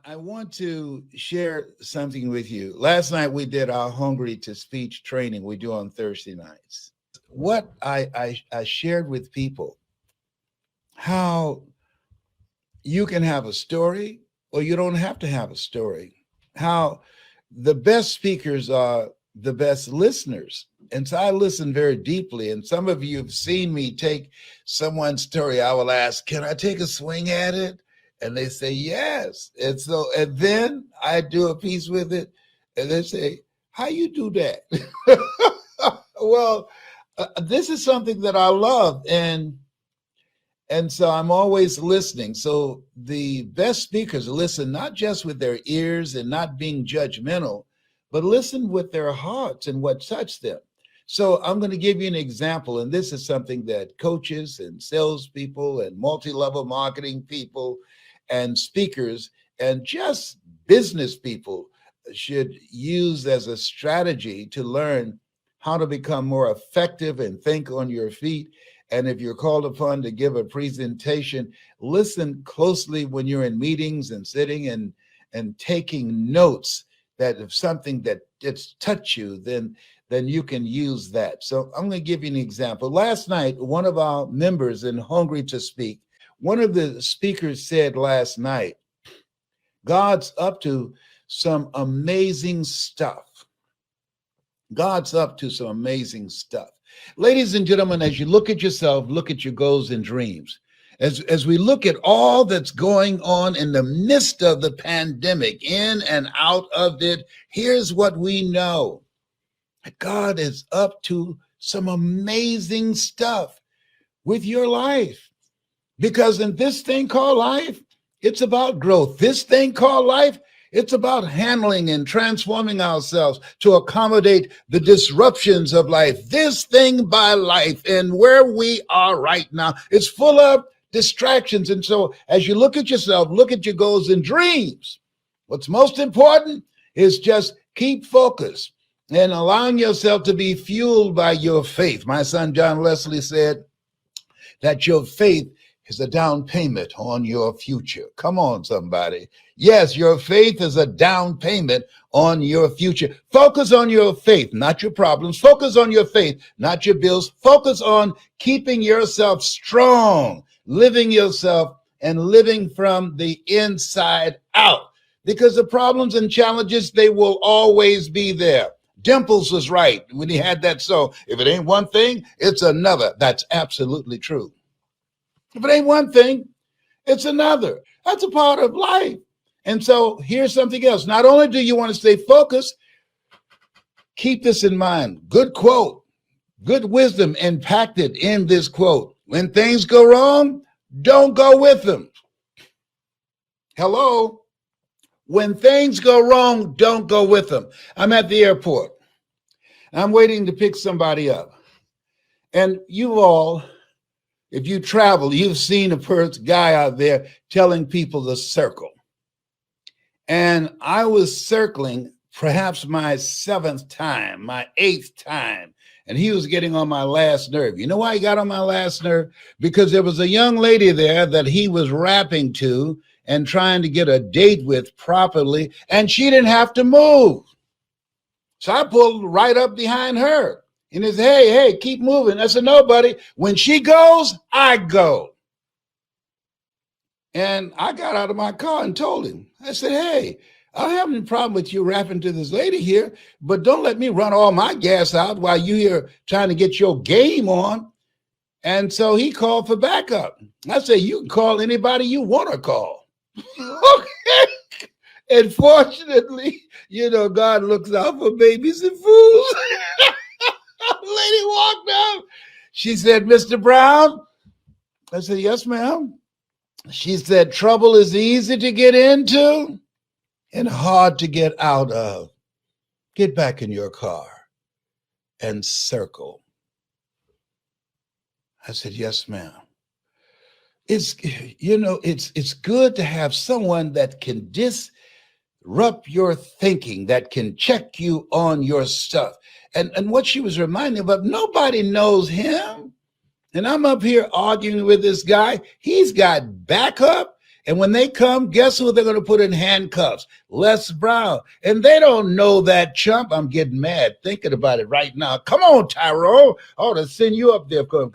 I want to share something with you. Last night we did our Hungry to Speech training we do on Thursday nights. What I shared with people how you can have a story or you don't have to have a story. How the best speakers are the best listeners. And so I listen very deeply. And some of you have seen me take someone's story. I will ask, can I take a swing at it? And they say, yes. And then I do a piece with it. And they say, how you do that? Well, this is something that I love. And so I'm always listening. So the best speakers listen not just with their ears and not being judgmental, but listen with their hearts and what touched them. So I'm going to give you an example. And this is something that coaches and salespeople and multi-level marketing people and speakers and just business people should use as a strategy to learn how to become more effective and think on your feet. And if you're called upon to give a presentation, listen closely when you're in meetings and sitting and taking notes, that if something that it's touched you, then you can use that. So I'm going to give you an example. Last night, one of our members in Hungry to Speak, one of the speakers said last night, God's up to some amazing stuff. God's up to some amazing stuff. Ladies and gentlemen, as you look at yourself, look at your goals and dreams. As we look at all that's going on in the midst of the pandemic, in and out of it, here's what we know. God is up to some amazing stuff with your life. Because in this thing called life, it's about growth. This thing called life, it's about handling and transforming ourselves to accommodate the disruptions of life. This thing by life and where we are right now, it's full of distractions. And so as you look at yourself, look at your goals and dreams. What's most important is just keep focused and allowing yourself to be fueled by your faith. My son, John Leslie, said that your faith is a down payment on your future. Come on, somebody. Yes, your faith is a down payment on your future. Focus on your faith, not your problems. Focus on your faith, not your bills. Focus on keeping yourself strong, living yourself and living from the inside out. Because the problems and challenges, they will always be there. Dimples was right when he had that song. If it ain't one thing, it's another. That's absolutely true. If it ain't one thing, it's another. That's a part of life. And so here's something else. Not only do you want to stay focused, keep this in mind. Good quote, good wisdom impacted in this quote. When things go wrong, don't go with them. Hello? When things go wrong, don't go with them. I'm at the airport. I'm waiting to pick somebody up. And you all, if you travel, you've seen a guy out there telling people to circle. And I was circling perhaps my 7th time, my 8th time, and he was getting on my last nerve. You know why he got on my last nerve? Because there was a young lady there that he was rapping to and trying to get a date with properly, and she didn't have to move. So I pulled right up behind her. And he said, hey, keep moving. I said, no, buddy. When she goes, I go. And I got out of my car and told him. I said, hey, I don't have any problem with you rapping to this lady here, but don't let me run all my gas out while you here trying to get your game on. And so he called for backup. I said, you can call anybody you want to call. Okay. And fortunately, God looks out for babies and fools. Lady walked up. She said, Mr. Brown. I said, yes, ma'am. She said, trouble is easy to get into and hard to get out of. Get back in your car and circle. I said, yes, ma'am. It's good to have someone that can disrupt your thinking, that can check you on your stuff. And what she was reminding me of, nobody knows him. And I'm up here arguing with this guy. He's got backup. And when they come, guess who they're going to put in handcuffs? Lesbrown. And they don't know that chump. I'm getting mad thinking about it right now. Come on, Tyrone. I ought to send you up there because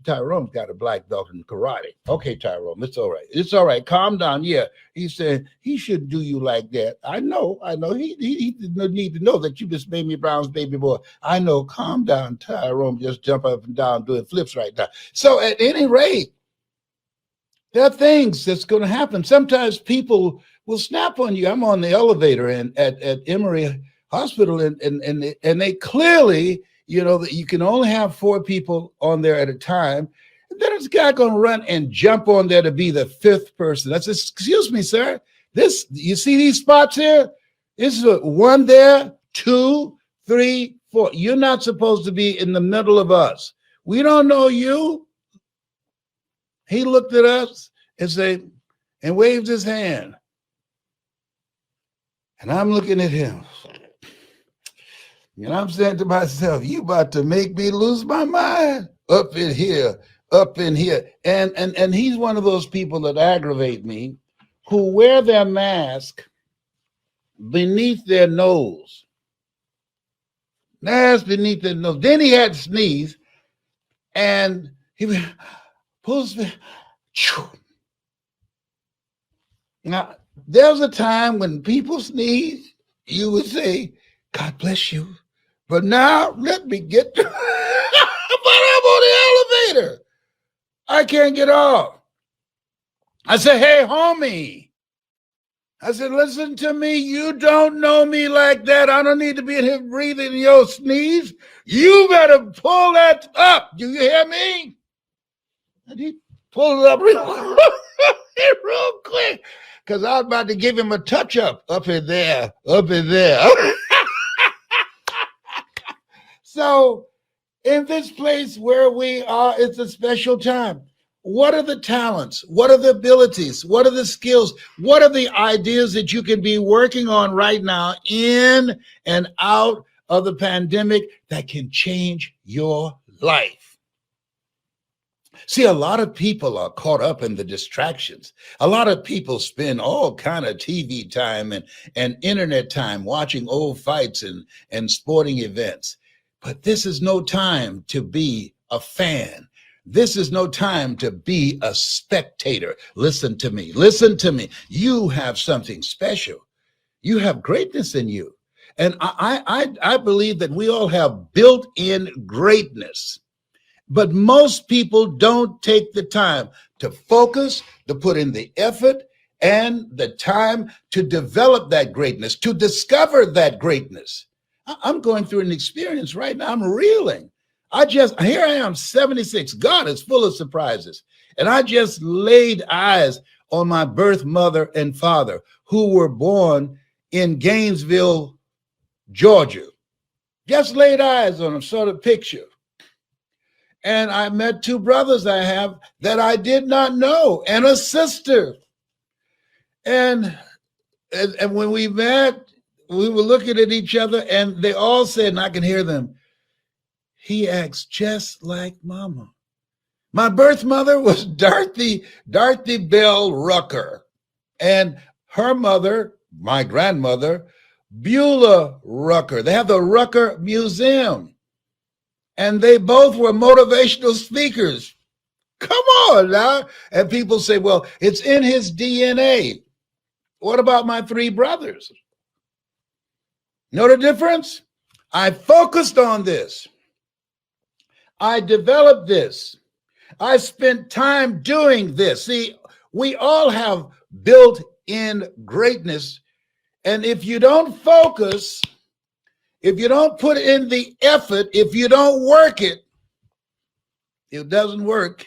Tyrone's got a black belt in karate. Okay, Tyrone, it's all right. It's all right. Calm down. Yeah. He said he shouldn't do you like that. I know. He didn't need to know that you just made me Brown's baby boy. I know. Calm down, Tyrone. Just jump up and down doing flips right now. So at any rate, there are things that's going to happen. Sometimes people will snap on you. I'm on the elevator and at Emory Hospital, and they clearly, that you can only have 4 people on there at a time. And then this guy going to run and jump on there to be the 5th person. That's excuse me, sir. You see these spots here? This is 1 there, 2, 3, 4. You're not supposed to be in the middle of us. We don't know you. He looked at us and waved his hand. And I'm looking at him. And I'm saying to myself, you about to make me lose my mind up in here. And he's one of those people that aggravate me who wear their mask beneath their nose. Mask beneath their nose. Then he had to sneeze and he pulls me. Now, there was a time when people sneeze, you would say, God bless you. But now, let me get to but I'm on the elevator. I can't get off. I said, hey, homie. I said, listen to me. You don't know me like that. I don't need to be in here breathing your sneeze. You better pull that up. Do you hear me? And he pulled it up real quick because I was about to give him a touch up in there. So in this place where we are, it's a special time. What are the talents? What are the abilities? What are the skills? What are the ideas that you can be working on right now in and out of the pandemic that can change your life? See, a lot of people are caught up in the distractions. A lot of people spend all kind of TV time and internet time watching old fights and sporting events. But this is no time to be a fan. This is no time to be a spectator. Listen to me. You have something special. You have greatness in you. And I believe that we all have built-in greatness. But most people don't take the time to focus, to put in the effort and the time to develop that greatness, to discover that greatness. I'm going through an experience right now. I'm reeling. Here I am, 76. God is full of surprises. And I just laid eyes on my birth mother and father who were born in Gainesville, Georgia. Just laid eyes on them, saw the picture. And I met 2 brothers I have that I did not know and a sister. And when we met, we were looking at each other and they all said, and I can hear them, he acts just like mama. My birth mother was Dorothy Bell Rucker, and her mother, my grandmother, Beulah Rucker. They have the Rucker Museum. And they both were motivational speakers. Come on now. And people say, well, it's in his DNA. What about my 3 brothers? Know the difference? I focused on this. I developed this. I spent time doing this. See, we all have built-in greatness. And if you don't focus, if you don't put in the effort, if you don't work it, it doesn't work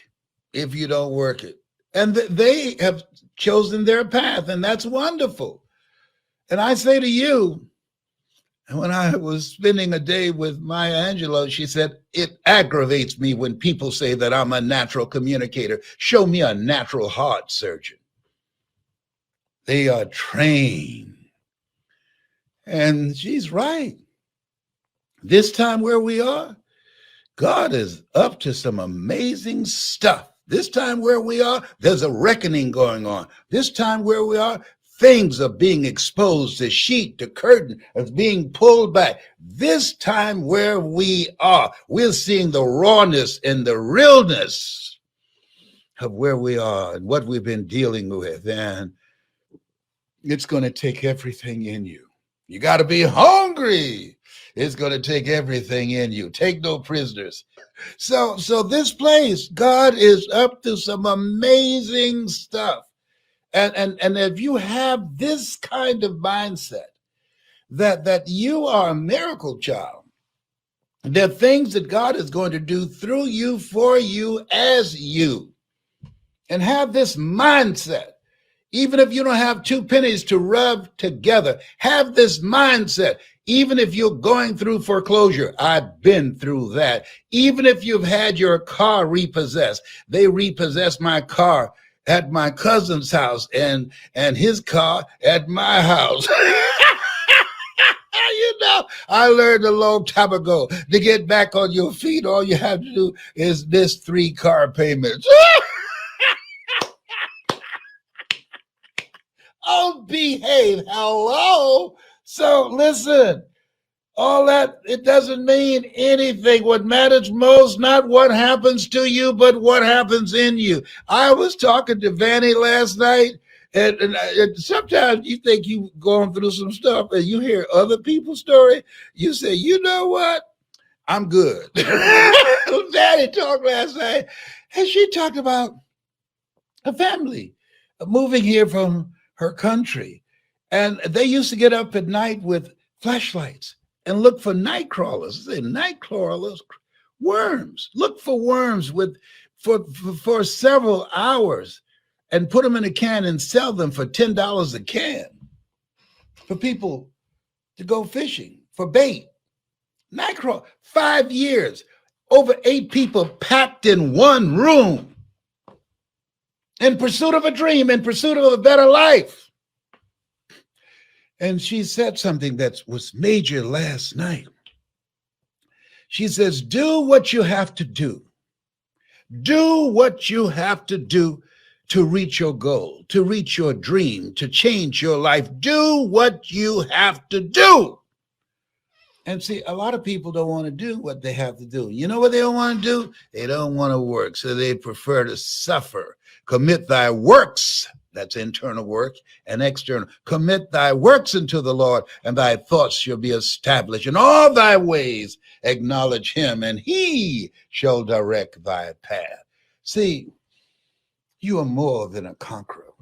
if you don't work it. And they have chosen their path, and that's wonderful. And I say to you, when I was spending a day with Maya Angelou, she said, it aggravates me when people say that I'm a natural communicator. Show me a natural heart surgeon. They are trained. And she's right. This time where we are, God is up to some amazing stuff. This time where we are, there's a reckoning going on. This time where we are, things are being exposed. The sheet, the curtain is being pulled back. This time where we are, we're seeing the rawness and the realness of where we are and what we've been dealing with. And it's going to take everything in you. You got to be hungry. It's going to take everything in you. Take no prisoners. So this place, God is up to some amazing stuff. And if you have this kind of mindset that you are a miracle child, there are things that God is going to do through you, for you, as you, and have this mindset. Even if you don't have two pennies to rub together, have this mindset. Even if you're going through foreclosure, I've been through that. Even if you've had your car repossessed, they repossessed my car at my cousin's house and his car at my house. You know, I learned a long time ago, to get back on your feet, all you have to do is miss 3 car payments. Oh, behave. Hello. So listen, all that, it doesn't mean anything. What matters most, not what happens to you, but what happens in you. I was talking to Vanny last night, and sometimes you think you've gone through some stuff and you hear other people's story. You say, you know what? I'm good. Vanny talked last night, and she talked about a family moving here from her country. And they used to get up at night with flashlights and look for night crawlers. They say night crawlers, worms. Look for worms for several hours and put them in a can and sell them for $10 a can for people to go fishing for bait. Night crawl, 5 years, over 8 people packed in one room in pursuit of a dream, in pursuit of a better life. And she said something that was major last night. She says, do what you have to do. Do what you have to do to reach your goal, to reach your dream, to change your life. Do what you have to do. And see, a lot of people don't want to do what they have to do. You know what they don't want to do? They don't want to work, so they prefer to suffer. Commit thy works, that's internal work, and external. Commit thy works unto the Lord, and thy thoughts shall be established. In all thy ways acknowledge him, and he shall direct thy path. See, you are more than a conqueror.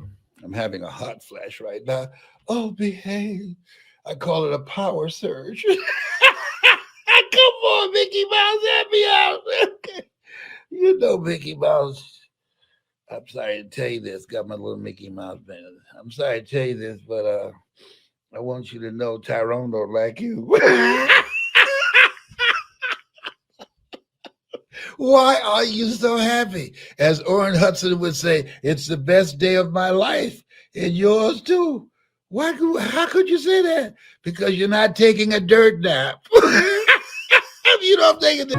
I'm having a hot flash right now. Oh, behave. I call it a power surge. Come on, Mickey Mouse, help me out. You know Mickey Mouse. I'm sorry to tell you this. Got my little Mickey Mouse band. I'm sorry to tell you this, but I want you to know Tyrone don't like you. Why are you so happy? As Orrin Hudson would say, it's the best day of my life, and yours too. How could you say that? Because you're not taking a dirt nap. You don't take it.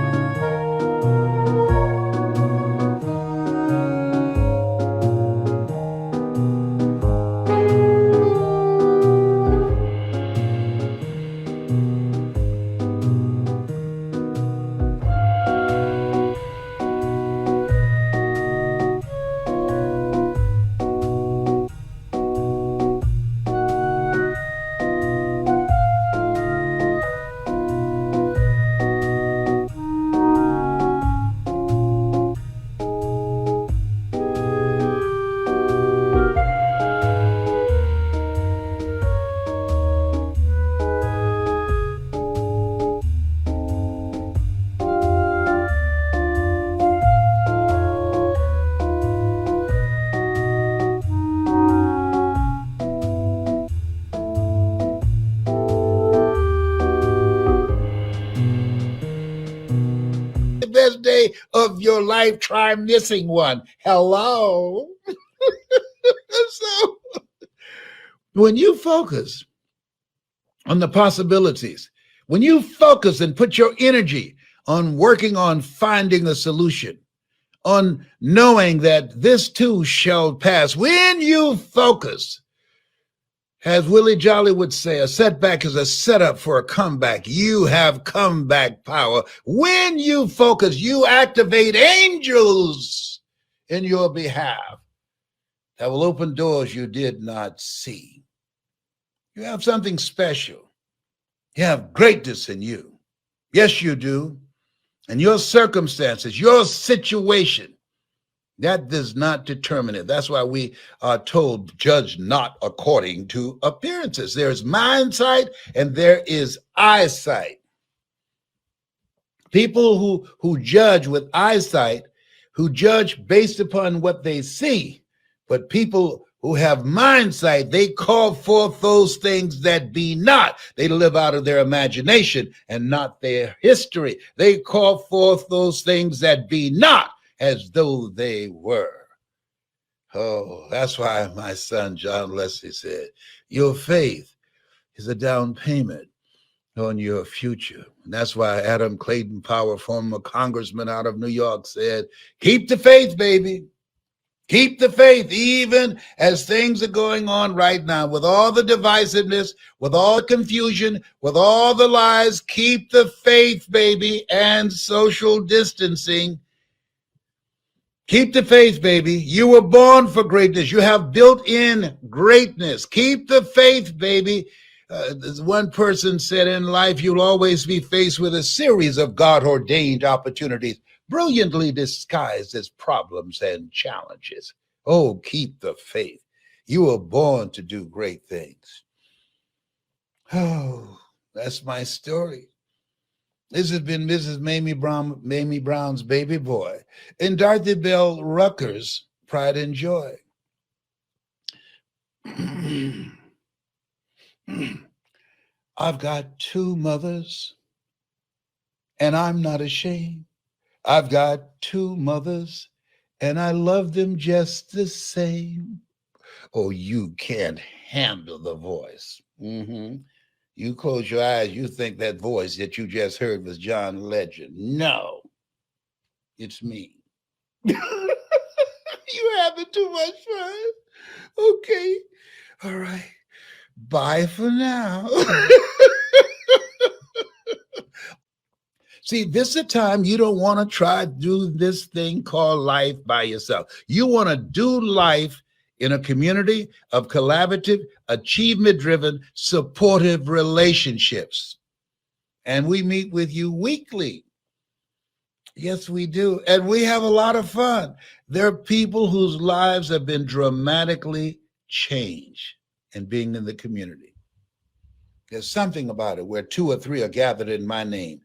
Best day of your life, try missing one. Hello. So when you focus on the possibilities, when you focus and put your energy on working on finding a solution, on knowing that this too shall pass. When you focus, as Willie Jolly would say, a setback is a setup for a comeback. You have comeback power. When you focus, you activate angels in your behalf that will open doors you did not see. You have something special. You have greatness in you. Yes, you do. And your circumstances, your situation, that does not determine it. That's why we are told, judge not according to appearances. There's mind sight and there is eyesight. People who judge with eyesight, who judge based upon what they see, but people who have mind sight, they call forth those things that be not. They live out of their imagination and not their history. They call forth those things that be not as though they were. Oh, that's why my son John Leslie said, your faith is a down payment on your future. And that's why Adam Clayton Powell, former congressman out of New York, said, keep the faith, baby. Keep the faith, even as things are going on right now, with all the divisiveness, with all the confusion, with all the lies. Keep the faith, baby, and social distancing. Keep the faith, baby. You were born for greatness. You have built-in greatness. Keep the faith, baby. One person said, in life, you'll always be faced with a series of God-ordained opportunities, brilliantly disguised as problems and challenges. Oh, keep the faith. You were born to do great things. Oh, that's my story. This has been Mrs. Mamie Brown's baby boy, and Dorothy Bell Rucker's Pride and Joy. I've got two mothers, and I'm not ashamed. I've got two mothers, and I love them just the same. Oh, you can't handle the voice. You close your eyes, you think that voice that you just heard was John Legend. No, it's me. You're having too much fun. Okay. All right. Bye for now. See, this is a time you don't want to try to do this thing called life by yourself. You want to do life in a community of collaborative, achievement-driven, supportive relationships. And we meet with you weekly. Yes, we do. And we have a lot of fun. There are people whose lives have been dramatically changed in being in the community. There's something about it where two or three are gathered in my name.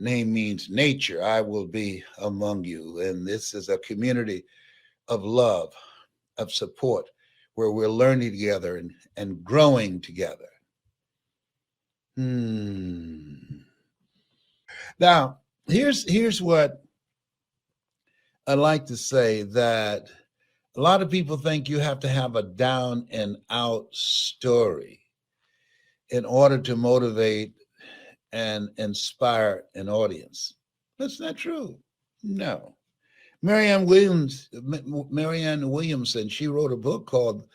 Name means nature. I will be among you. And this is a community of love, of support, where we're learning together and growing together. Now, here's what I like to say, that a lot of people think you have to have a down and out story in order to motivate and inspire an audience. That's not true. No. Marianne Williamson, she wrote a book called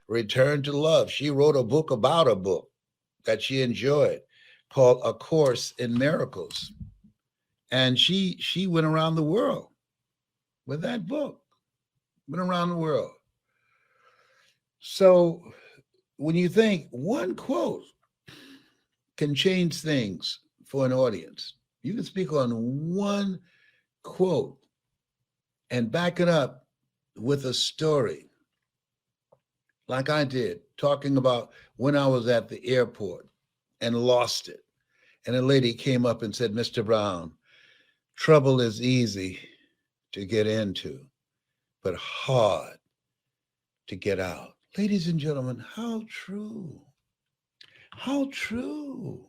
Return to Love. She wrote a book about a book that she enjoyed called A Course in Miracles. And she went around the world with that book. Been around the world. So when you think one quote can change things for an audience, you can speak on one quote and back it up with a story, like I did, talking about when I was at the airport and lost it. And a lady came up and said, Mr. Brown, trouble is easy to get into, but hard to get out. Ladies and gentlemen, how true. How true.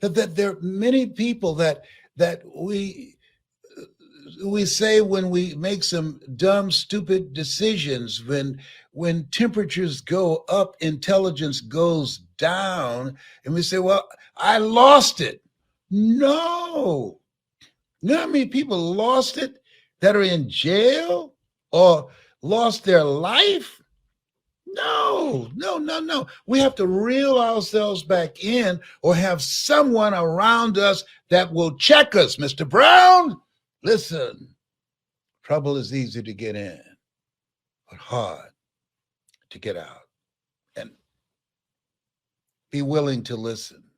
That there are many people that we say when we make some dumb, stupid decisions, when temperatures go up, intelligence goes down, and we say, well, I lost it. No. You know how many people lost it that are in jail or lost their life? No, no, no, no. We have to reel ourselves back in or have someone around us that will check us. Mr. Brown, listen, trouble is easy to get in, but hard to get out. And be willing to listen.